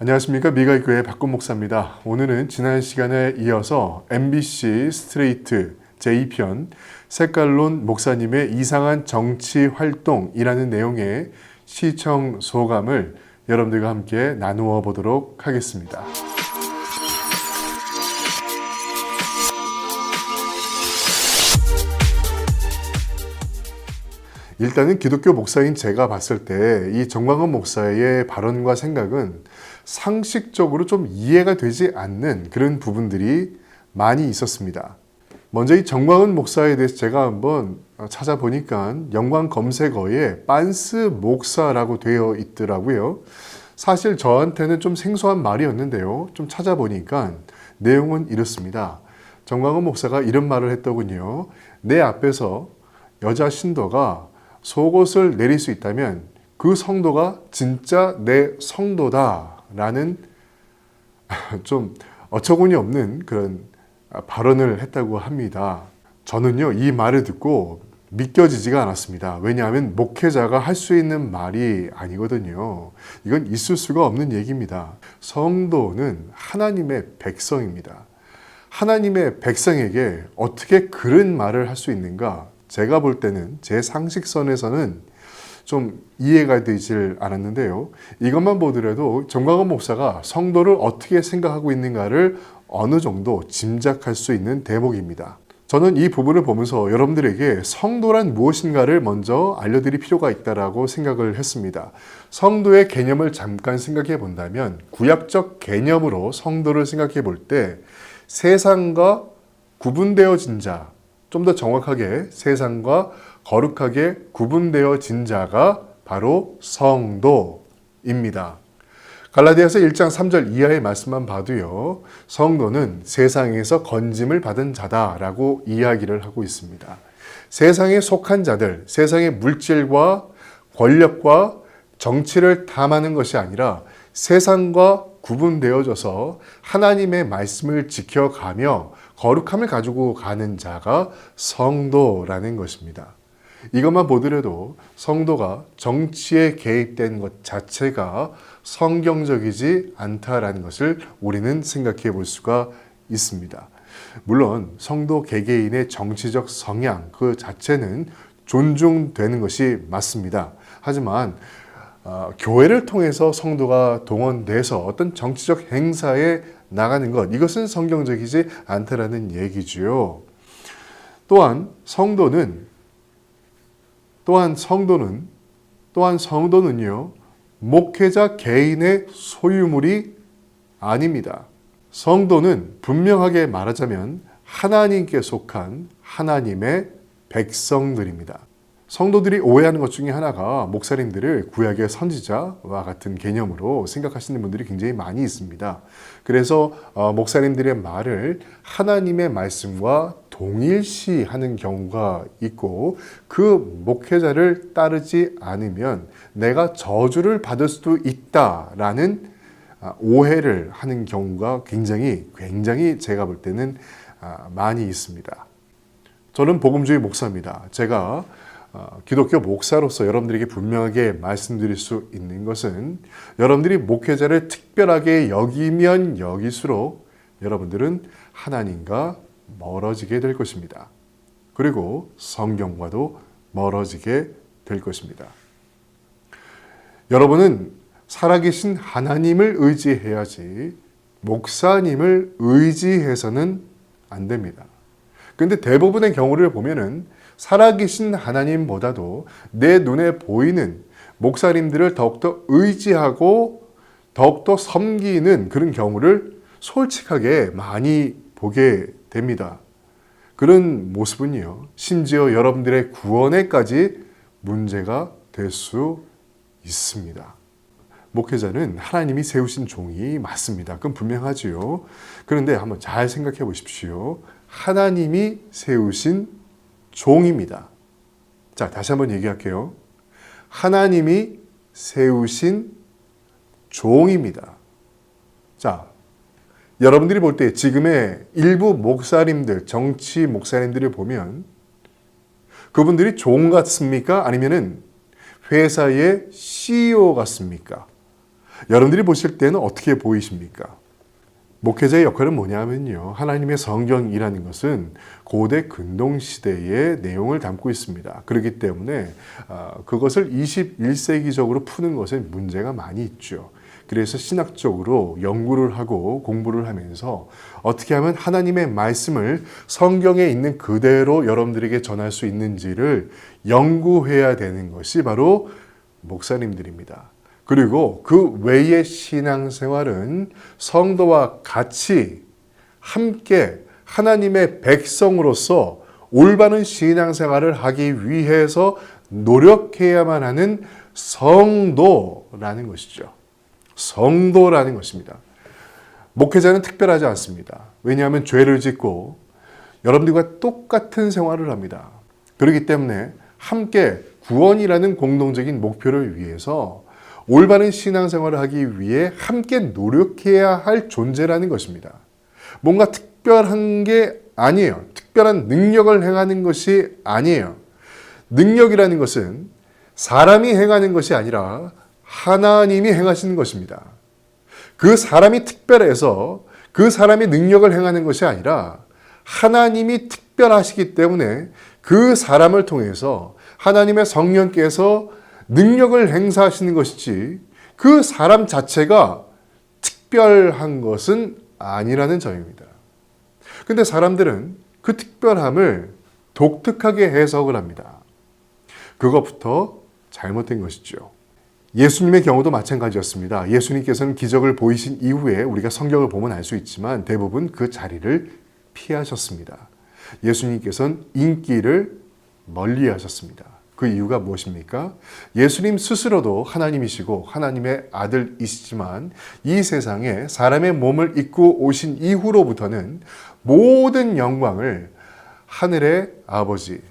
안녕하십니까. 미가교회 박군 목사입니다. 오늘은 지난 시간에 이어서 MBC 스트레이트 제2편 색깔론 목사님의 이상한 정치 활동이라는 내용의 시청 소감을 여러분들과 함께 나누어 보도록 하겠습니다. 일단은 기독교 목사인 제가 봤을 때 이 정광훈 목사의 발언과 생각은 상식적으로 좀 이해가 되지 않는 그런 부분들이 많이 있었습니다. 먼저 이 정광훈 목사에 대해서 제가 한번 찾아보니까 연관 검색어에 빤스 목사라고 되어 있더라고요. 사실 저한테는 좀 생소한 말이었는데요. 좀 찾아보니까 내용은 이렇습니다. 정광훈 목사가 이런 말을 했더군요. 내 앞에서 여자 신도가 속옷을 내릴 수 있다면 그 성도가 진짜 내 성도다 라는 좀 어처구니 없는 그런 발언을 했다고 합니다. 저는요, 이 말을 듣고 믿겨지지가 않았습니다. 왜냐하면 목회자가 할 수 있는 말이 아니거든요. 이건 있을 수가 없는 얘기입니다. 성도는 하나님의 백성입니다. 하나님의 백성에게 어떻게 그런 말을 할 수 있는가? 제가 볼 때는 제 상식선에서는 좀 이해가 되질 않았는데요. 이것만 보더라도 정광훈 목사가 성도를 어떻게 생각하고 있는가를 어느 정도 짐작할 수 있는 대목입니다. 저는 이 부분을 보면서 여러분들에게 성도란 무엇인가를 먼저 알려드릴 필요가 있다고 생각을 했습니다. 성도의 개념을 잠깐 생각해 본다면 구약적 개념으로 성도를 생각해 볼 때 세상과 구분되어진 자, 좀 더 정확하게 세상과 거룩하게 구분되어진 자가 바로 성도입니다. 갈라디아서 1장 3절 이하의 말씀만 봐도요. 성도는 세상에서 건짐을 받은 자다라고 이야기를 하고 있습니다. 세상에 속한 자들, 세상의 물질과 권력과 정치를 탐하는 것이 아니라 세상과 구분되어져서 하나님의 말씀을 지켜가며 거룩함을 가지고 가는 자가 성도라는 것입니다. 이것만 보더라도 성도가 정치에 개입된 것 자체가 성경적이지 않다라는 것을 우리는 생각해 볼 수가 있습니다. 물론 성도 개개인의 정치적 성향 그 자체는 존중되는 것이 맞습니다. 하지만 교회를 통해서 성도가 동원돼서 어떤 정치적 행사에 나가는 것, 이것은 성경적이지 않다라는 얘기지요. 또한 성도는요, 목회자 개인의 소유물이 아닙니다. 성도는 분명하게 말하자면 하나님께 속한 하나님의 백성들입니다. 성도들이 오해하는 것 중에 하나가 목사님들을 구약의 선지자와 같은 개념으로 생각하시는 분들이 굉장히 많이 있습니다. 그래서 목사님들의 말을 하나님의 말씀과 동일시하는 경우가 있고 그 목회자를 따르지 않으면 내가 저주를 받을 수도 있다라는 오해를 하는 경우가 굉장히 제가 볼 때는 많이 있습니다. 저는 복음주의 목사입니다. 제가 기독교 목사로서 여러분들에게 분명하게 말씀드릴 수 있는 것은 여러분들이 목회자를 특별하게 여기면 여기수록 여러분들은 하나님과 멀어지게 될 것입니다. 그리고 성경과도 멀어지게 될 것입니다. 여러분은 살아계신 하나님을 의지해야지 목사님을 의지해서는 안 됩니다. 그런데 대부분의 경우를 보면은 살아계신 하나님보다도 내 눈에 보이는 목사님들을 더욱더 의지하고 더욱더 섬기는 그런 경우를 솔직하게 많이 보게 됩니다. 그런 모습은요, 심지어 여러분들의 구원에까지 문제가 될 수 있습니다. 목회자는 하나님이 세우신 종이 맞습니다. 그건 분명하지요. 그런데 한번 잘 생각해 보십시오. 하나님이 세우신 종입니다. 자, 다시 한번 얘기할게요. 하나님이 세우신 종입니다. 자, 여러분들이 볼 때 지금의 일부 목사님들, 정치 목사님들을 보면 그분들이 종 같습니까? 아니면은 회사의 CEO 같습니까? 여러분들이 보실 때는 어떻게 보이십니까? 목회자의 역할은 뭐냐면요. 하나님의 성경이라는 것은 고대 근동시대의 내용을 담고 있습니다. 그렇기 때문에 그것을 21세기적으로 푸는 것에 문제가 많이 있죠. 그래서 신학적으로 연구를 하고 공부를 하면서 어떻게 하면 하나님의 말씀을 성경에 있는 그대로 여러분들에게 전할 수 있는지를 연구해야 되는 것이 바로 목사님들입니다. 그리고 그 외의 신앙생활은 성도와 같이 함께 하나님의 백성으로서 올바른 신앙생활을 하기 위해서 노력해야만 하는 성도라는 것이죠. 성도라는 것입니다. 목회자는 특별하지 않습니다. 왜냐하면 죄를 짓고 여러분들과 똑같은 생활을 합니다. 그렇기 때문에 함께 구원이라는 공동적인 목표를 위해서 올바른 신앙생활을 하기 위해 함께 노력해야 할 존재라는 것입니다. 뭔가 특별한 게 아니에요. 특별한 능력을 행하는 것이 아니에요. 능력이라는 것은 사람이 행하는 것이 아니라 하나님이 행하시는 것입니다. 그 사람이 특별해서 그 사람이 능력을 행하는 것이 아니라 하나님이 특별하시기 때문에 그 사람을 통해서 하나님의 성령께서 능력을 행사하시는 것이지 그 사람 자체가 특별한 것은 아니라는 점입니다. 근데 사람들은 그 특별함을 독특하게 해석을 합니다. 그것부터 잘못된 것이죠. 예수님의 경우도 마찬가지였습니다. 예수님께서는 기적을 보이신 이후에 우리가 성경을 보면 알 수 있지만 대부분 그 자리를 피하셨습니다. 예수님께서는 인기를 멀리하셨습니다. 그 이유가 무엇입니까? 예수님 스스로도 하나님이시고 하나님의 아들이시지만 이 세상에 사람의 몸을 입고 오신 이후로부터는 모든 영광을 하늘의 아버지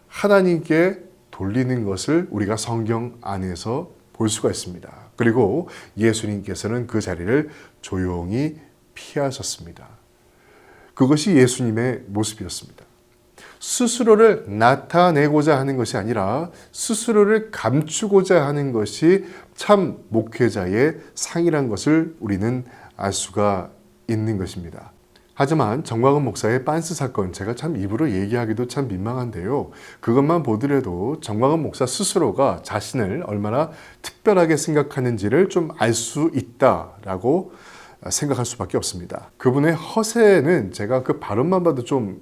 하나님께 돌리는 것을 우리가 성경 안에서 볼 수가 있습니다. 그리고 예수님께서는 그 자리를 조용히 피하셨습니다. 그것이 예수님의 모습이었습니다. 스스로를 나타내고자 하는 것이 아니라 스스로를 감추고자 하는 것이 참 목회자의 상이란 것을 우리는 알 수가 있는 것입니다. 하지만 정광훈 목사의 빤스 사건, 제가 참 입으로 얘기하기도 참 민망한데요. 그것만 보더라도 정광훈 목사 스스로가 자신을 얼마나 특별하게 생각하는지를 좀 알 수 있다라고 생각할 수밖에 없습니다. 그분의 허세는 제가 그 발언만 봐도 좀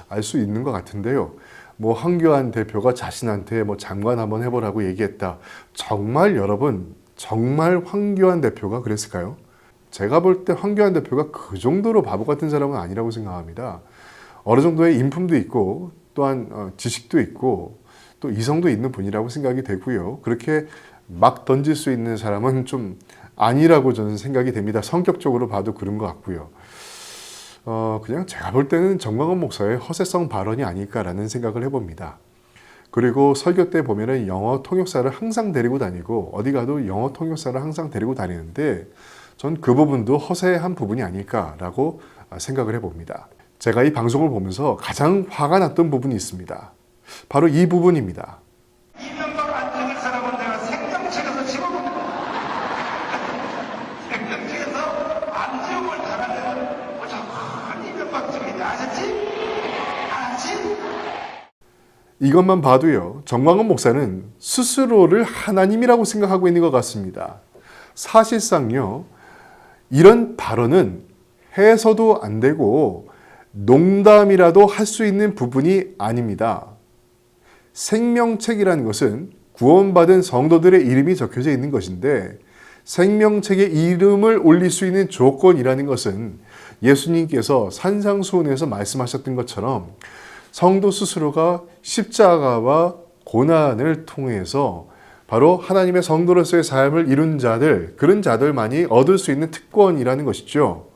알 수 있는 것 같은데요. 뭐 황교안 대표가 자신한테 뭐 장관 한번 해보라고 얘기했다. 정말 여러분, 정말 황교안 대표가 그랬을까요? 제가 볼 때 황교안 대표가 그 정도로 바보 같은 사람은 아니라고 생각합니다. 어느 정도의 인품도 있고 또한 지식도 있고 또 이성도 있는 분이라고 생각이 되고요. 그렇게 막 던질 수 있는 사람은 좀 아니라고 저는 생각이 됩니다. 성격적으로 봐도 그런 것 같고요. 그냥 제가 볼 때는 정광훈 목사의 허세성 발언이 아닐까라는 생각을 해봅니다. 그리고 설교 때 보면은 영어 통역사를 항상 데리고 다니고 어디 가도 영어 통역사를 항상 데리고 다니는데 전 그 부분도 허세한 부분이 아닐까라고 생각을 해봅니다. 제가 이 방송을 보면서 가장 화가 났던 부분이 있습니다. 바로 이 부분입니다. 이명박 안정일 사람은 내가 생명책에서 집어먹는 거야. 생명책에서 안지옥을 달아내는 오죽한 이명박 쪽이냐 아셨지? 알았지? 이것만 봐도요. 정광훈 목사는 스스로를 하나님이라고 생각하고 있는 것 같습니다. 사실상요. 이런 발언은 해서도 안 되고 농담이라도 할 수 있는 부분이 아닙니다. 생명책이라는 것은 구원받은 성도들의 이름이 적혀져 있는 것인데 생명책에 이름을 올릴 수 있는 조건이라는 것은 예수님께서 산상수훈에서 말씀하셨던 것처럼 성도 스스로가 십자가와 고난을 통해서 바로 하나님의 성도로서의 삶을 이룬 자들, 그런 자들만이 얻을 수 있는 특권이라는 것이죠.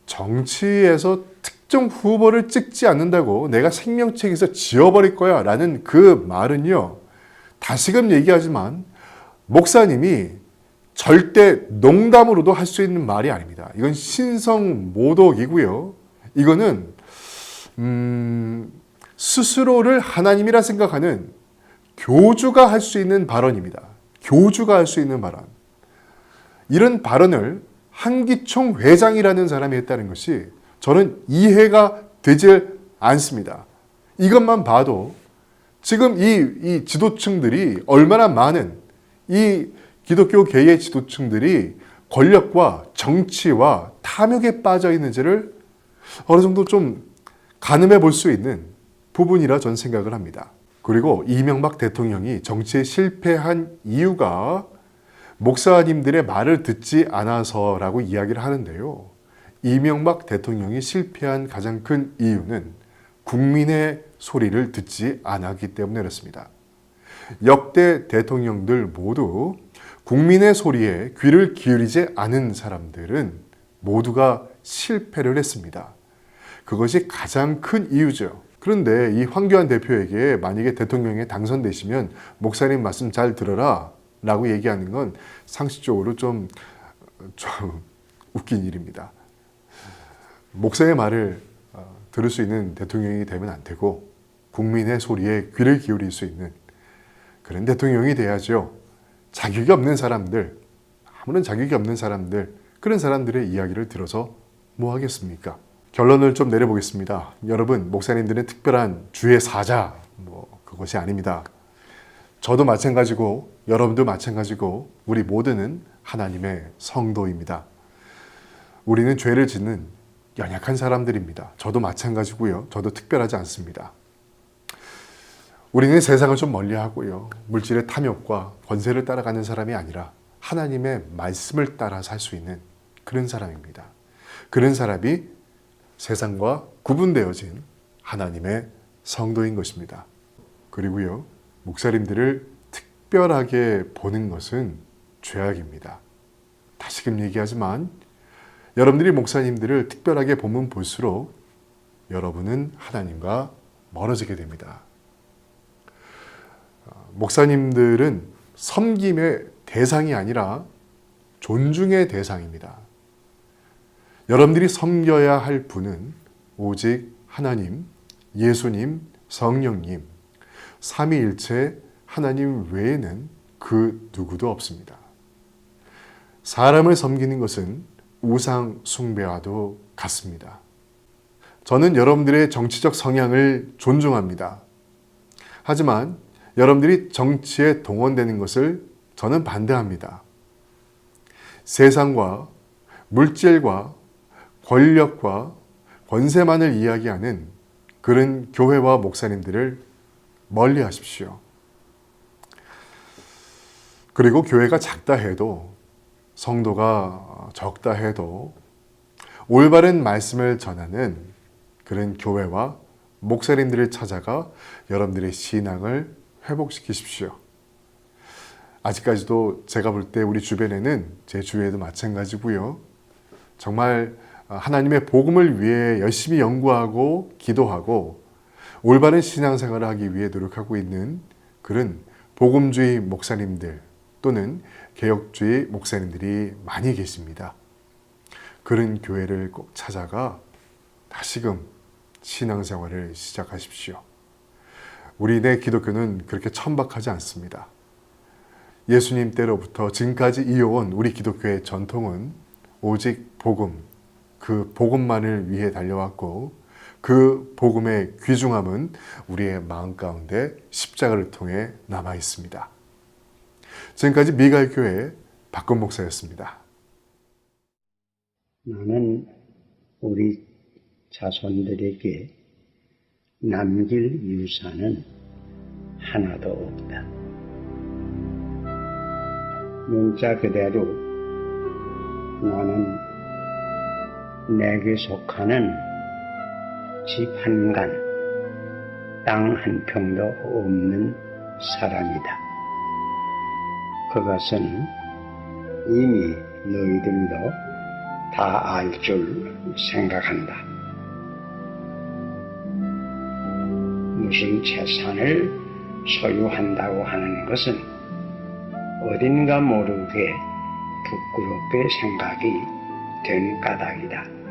정치에서 특정 후보를 찍지 않는다고 내가 생명책에서 지워버릴 거야 라는 그 말은요. 다시금 얘기하지만 목사님이 절대 농담으로도 할 수 있는 말이 아닙니다. 이건 신성모독이고요. 이거는 스스로를 하나님이라 생각하는 교주가 할 수 있는 발언입니다. 교주가 할 수 있는 발언. 이런 발언을 한기총 회장이라는 사람이 했다는 것이 저는 이해가 되지 않습니다. 이것만 봐도 지금 이 지도층들이 얼마나 많은 이 기독교계의 지도층들이 권력과 정치와 탐욕에 빠져 있는지를 어느 정도 좀 가늠해 볼 수 있는 부분이라 전 생각을 합니다. 그리고 이명박 대통령이 정치에 실패한 이유가 목사님들의 말을 듣지 않아서라고 이야기를 하는데요. 이명박 대통령이 실패한 가장 큰 이유는 국민의 소리를 듣지 않았기 때문에 그렇습니다. 역대 대통령들 모두 국민의 소리에 귀를 기울이지 않은 사람들은 모두가 실패를 했습니다. 그것이 가장 큰 이유죠. 그런데 이 황교안 대표에게 만약에 대통령에 당선되시면 목사님 말씀 잘 들어라 라고 얘기하는 건 상식적으로 좀 웃긴 일입니다. 목사의 말을 들을 수 있는 대통령이 되면 안 되고 국민의 소리에 귀를 기울일 수 있는 그런 대통령이 돼야죠. 자격이 없는 사람들, 아무런 자격이 없는 사람들, 그런 사람들의 이야기를 들어서 뭐 하겠습니까? 결론을 좀 내려보겠습니다. 여러분, 목사님들은 특별한 주의 사자, 그것이 아닙니다. 저도 마찬가지고 여러분도 마찬가지고 우리 모두는 하나님의 성도입니다. 우리는 죄를 짓는 연약한 사람들입니다. 저도 마찬가지고요. 저도 특별하지 않습니다. 우리는 세상을 좀 멀리하고요. 물질의 탐욕과 권세를 따라가는 사람이 아니라 하나님의 말씀을 따라 살 수 있는 그런 사람입니다. 그런 사람이 세상과 구분되어진 하나님의 성도인 것입니다. 그리고요, 목사님들을 특별하게 보는 것은 죄악입니다. 다시금 얘기하지만 여러분들이 목사님들을 특별하게 보면 볼수록 여러분은 하나님과 멀어지게 됩니다. 목사님들은 섬김의 대상이 아니라 존중의 대상입니다. 여러분들이 섬겨야 할 분은 오직 하나님, 예수님, 성령님, 삼위일체 하나님 외에는 그 누구도 없습니다. 사람을 섬기는 것은 우상 숭배와도 같습니다. 저는 여러분들의 정치적 성향을 존중합니다. 하지만 여러분들이 정치에 동원되는 것을 저는 반대합니다. 세상과 물질과 권력과 권세만을 이야기하는 그런 교회와 목사님들을 멀리 하십시오. 그리고 교회가 작다 해도 성도가 적다 해도 올바른 말씀을 전하는 그런 교회와 목사님들을 찾아가 여러분들의 신앙을 회복시키십시오. 아직까지도 제가 볼 때 우리 주변에는 제 주위에도 마찬가지고요. 정말 하나님의 복음을 위해 열심히 연구하고 기도하고 올바른 신앙생활을 하기 위해 노력하고 있는 그런 복음주의 목사님들 또는 개혁주의 목사님들이 많이 계십니다. 그런 교회를 꼭 찾아가 다시금 신앙생활을 시작하십시오. 우리네 기독교는 그렇게 천박하지 않습니다. 예수님 때로부터 지금까지 이어온 우리 기독교의 전통은 오직 복음, 그 복음만을 위해 달려왔고 그 복음의 귀중함은 우리의 마음 가운데 십자가를 통해 남아 있습니다. 지금까지 미갈교회 박건 목사였습니다. 나는 우리 자손들에게 남길 유산은 하나도 없다. 문자 그대로 나는 내게 속하는 집 한 간, 땅 한 평도 없는 사람이다. 그것은 이미 너희들도 다 알 줄 생각한다. 무슨 재산을 소유한다고 하는 것은 어딘가 모르게 부끄럽게 생각이 된 까닭이다.